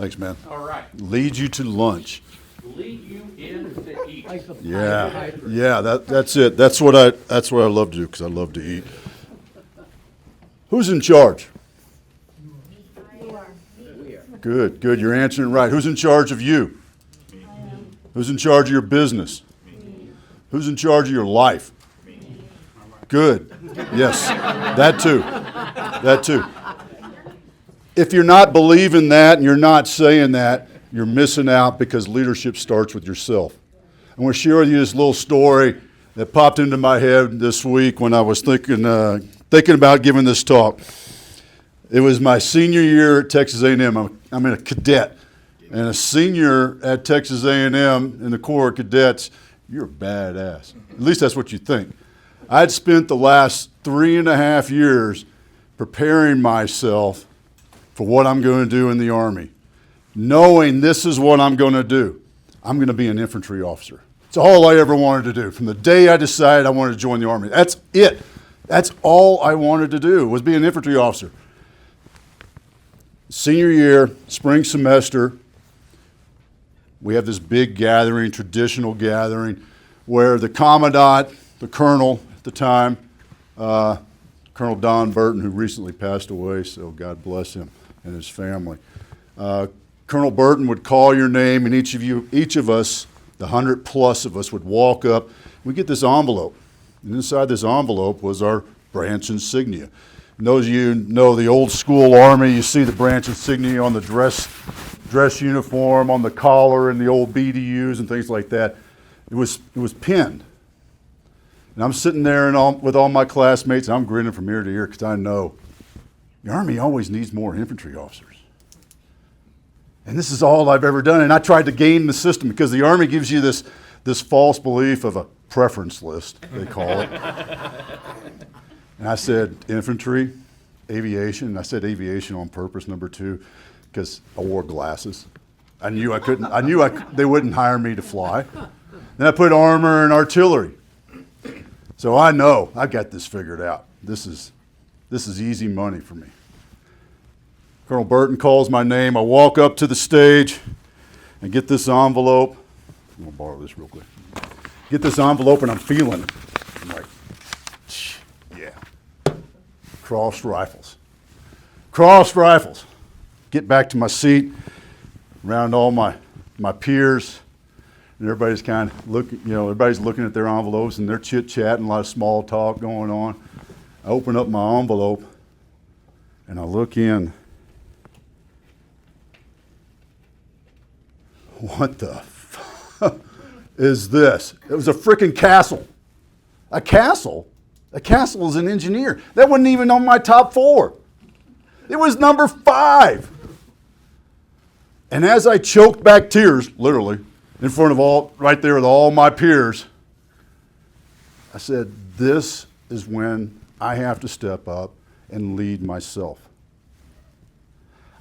Thanks, man. All right. Lead you to lunch. Lead you in to eat. Yeah. That's it. That's what I love to do because I love to eat. Who's in charge? Good. You're answering right. Who's in charge of you? Who's in charge of your business? Who's in charge of your life? Good. Yes. That too. If you're not believing that and you're not saying that, you're missing out because leadership starts with yourself. I'm going to share with you this little story that popped into my head this week when I was thinking about giving this talk. It was my senior year at Texas A&M. I'm a cadet, and a senior at Texas A&M in the Corps of Cadets, you're a badass. At least that's what you think. I'd spent the last 3.5 years preparing myself for what I'm going to do in the Army, knowing this is what I'm going to do. I'm going to be an infantry officer. It's all I ever wanted to do. From the day I decided I wanted to join the Army, that's it. That's all I wanted to do was be an infantry officer. Senior year, spring semester, we have this big gathering, traditional gathering, where the commandant, the colonel at the time, Colonel Don Burton, who recently passed away, so God bless him and his family. Colonel Burton would call your name, and each of us, the 100+ of us, would walk up. We get this envelope, and inside this envelope was our branch insignia. And those of you who know the old school Army, you see the branch insignia on the dress uniform, on the collar, and the old BDUs and things like that. It was pinned. And I'm sitting there with all my classmates, and I'm grinning from ear to ear because I know the Army always needs more infantry officers. And this is all I've ever done. And I tried to game the system because the Army gives you this false belief of a preference list, they call it. And I said infantry, aviation. And I said aviation on purpose, number 2, because I wore glasses. I knew they wouldn't hire me to fly. Then I put armor and artillery. So I know I got this figured out. This is easy money for me. Colonel Burton calls my name. I walk up to the stage and get this envelope. I'm going to borrow this real quick. Get this envelope and I'm feeling it. I'm like, yeah. Crossed rifles. Get back to my seat, around all my peers, and everybody's kind of looking at their envelopes and they're chit-chatting, a lot of small talk going on. I open up my envelope and I look in. What the fuck is this? It was a freaking castle. A castle? A castle is an engineer. That wasn't even on my top 4. It was number 5. And as I choked back tears, literally, in front of right there with all my peers, I said, this is when I have to step up and lead myself.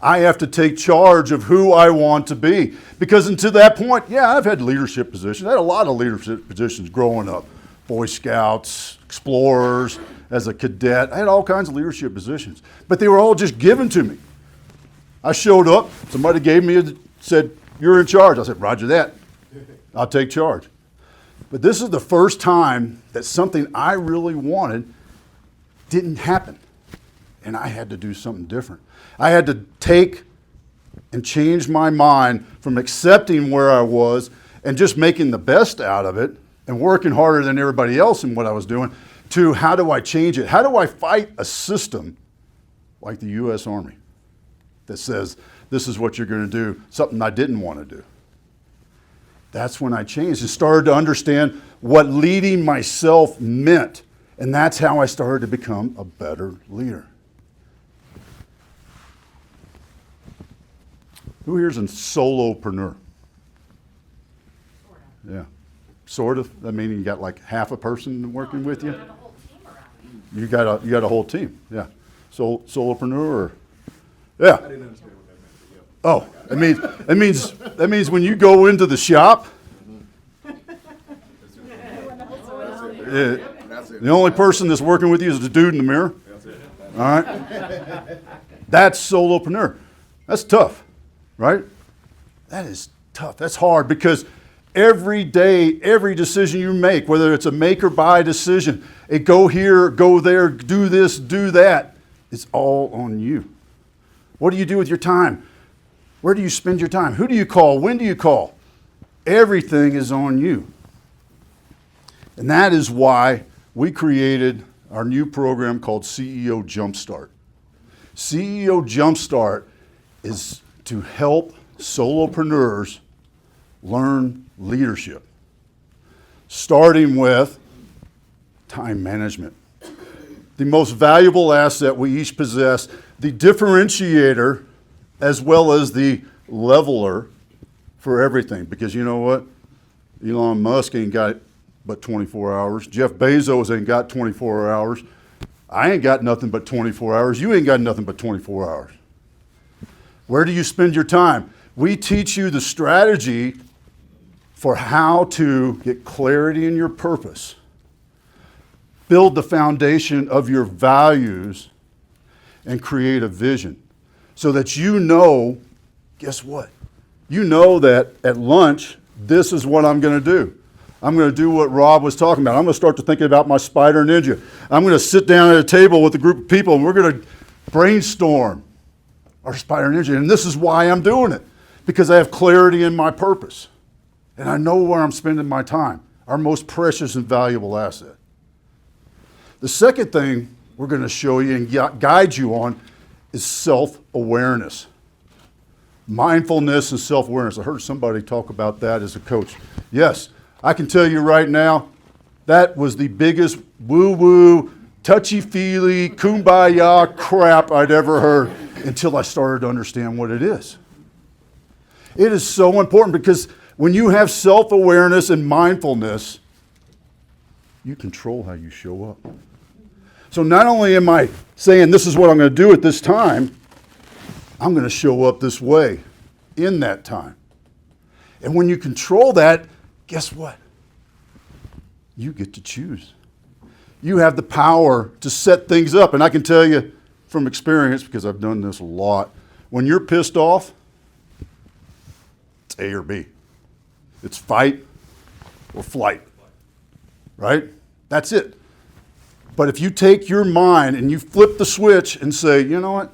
I have to take charge of who I want to be. Because until that point, yeah, I've had leadership positions. I had a lot of leadership positions growing up. Boy Scouts, explorers, as a cadet. I had all kinds of leadership positions. But they were all just given to me. I showed up, somebody said, you're in charge. I said, roger that. I'll take charge. But this is the first time that something I really wanted didn't happen. And I had to do something different. I had to take and change my mind from accepting where I was and just making the best out of it and working harder than everybody else in what I was doing to how do I change it? How do I fight a system like the U.S. Army that says this is what you're going to do, something I didn't want to do? That's when I changed and started to understand what leading myself meant. And that's how I started to become a better leader. Who here's a solopreneur? Yeah. Sort of. I mean, you got like half a person working with you? You got a whole team, yeah. Solopreneur, or, yeah. I didn't understand what that meant, but yeah. Oh, that means when you go into the shop, the only person that's working with you is the dude in the mirror. That's it. All right? That's solopreneur. That's tough, right? That is tough. That's hard because every day, every decision you make, whether it's a make or buy decision, a go here, go there, do this, do that, it's all on you. What do you do with your time? Where do you spend your time? Who do you call? When do you call? Everything is on you. And that is why we created our new program called CEO Jumpstart. CEO Jumpstart is to help solopreneurs learn leadership, starting with time management. The most valuable asset we each possess, the differentiator as well as the leveler for everything. Because you know what? Elon Musk ain't got but 24 hours. Jeff Bezos ain't got 24 hours. I ain't got nothing but 24 hours. You ain't got nothing but 24 hours. Where do you spend your time? We teach you the strategy for how to get clarity in your purpose, build the foundation of your values, and create a vision so that you know, guess what? You know that at lunch, this is what I'm going to do. I'm going to do what Rob was talking about. I'm going to start to think about my Spider Ninja. I'm going to sit down at a table with a group of people and we're going to brainstorm our Spider Ninja. And this is why I'm doing it, because I have clarity in my purpose. And I know where I'm spending my time, our most precious and valuable asset. The second thing we're going to show you and guide you on is self-awareness. Mindfulness and self-awareness. I heard somebody talk about that as a coach. Yes, I can tell you right now, that was the biggest woo-woo, touchy-feely, kumbaya crap I'd ever heard until I started to understand what it is. It is so important because when you have self-awareness and mindfulness, you control how you show up. So not only am I saying this is what I'm going to do at this time, I'm going to show up this way in that time. And when you control that, guess what? You get to choose. You have the power to set things up. And I can tell you from experience, because I've done this a lot, when you're pissed off, it's A or B. It's fight or flight, right? That's it. But if you take your mind and you flip the switch and say, you know what?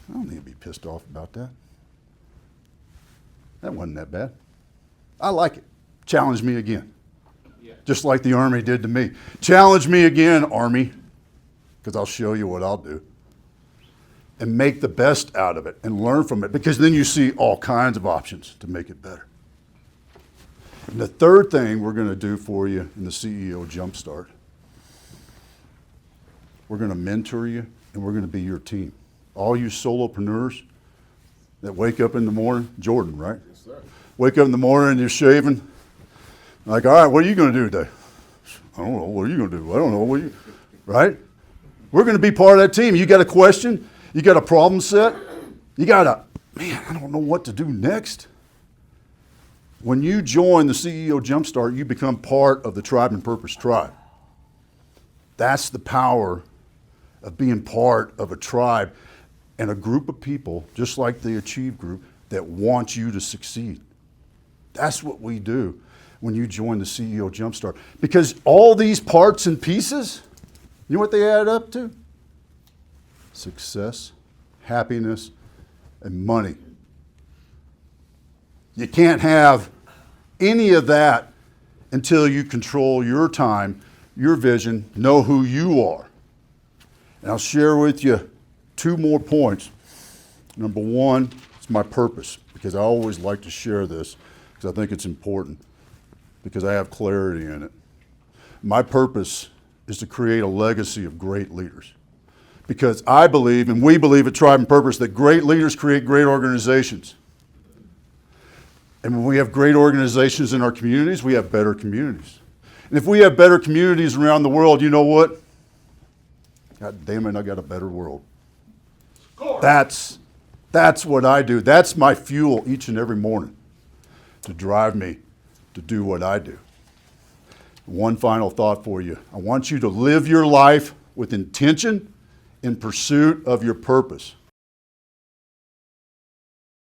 I don't need to be pissed off about that. That wasn't that bad. I like it. Challenge me again. Yeah. Just like the Army did to me. Challenge me again, Army, because I'll show you what I'll do. And make the best out of it and learn from it, because then you see all kinds of options to make it better. And the third thing we're going to do for you in the CEO Jumpstart, we're going to mentor you and we're going to be your team. All you solopreneurs that wake up in the morning, Jordan, right? Yes, sir. Wake up in the morning and you're shaving. Like, all right, what are you going to do today? I don't know. What are you going to do? I don't know. Right? We're going to be part of that team. You got a question? You got a problem set? You got man, I don't know what to do next. When you join the CEO Jumpstart, you become part of the Tribe and Purpose Tribe. That's the power of being part of a tribe and a group of people, just like the Achieve group, that want you to succeed. That's what we do when you join the CEO Jumpstart. Because all these parts and pieces, you know what they add up to? Success, happiness, and money. You can't have any of that until you control your time, your vision, know who you are. And I'll share with you 2 more points. Number 1, it's my purpose, because I always like to share this because I think it's important, because I have clarity in it. My purpose is to create a legacy of great leaders, because I believe, and we believe at Tribe and Purpose, that great leaders create great organizations. And when we have great organizations in our communities, we have better communities. And if we have better communities around the world, you know what? God damn it, I got a better world. That's what I do. That's my fuel each and every morning to drive me to do what I do. One final thought for you. I want you to live your life with intention in pursuit of your purpose.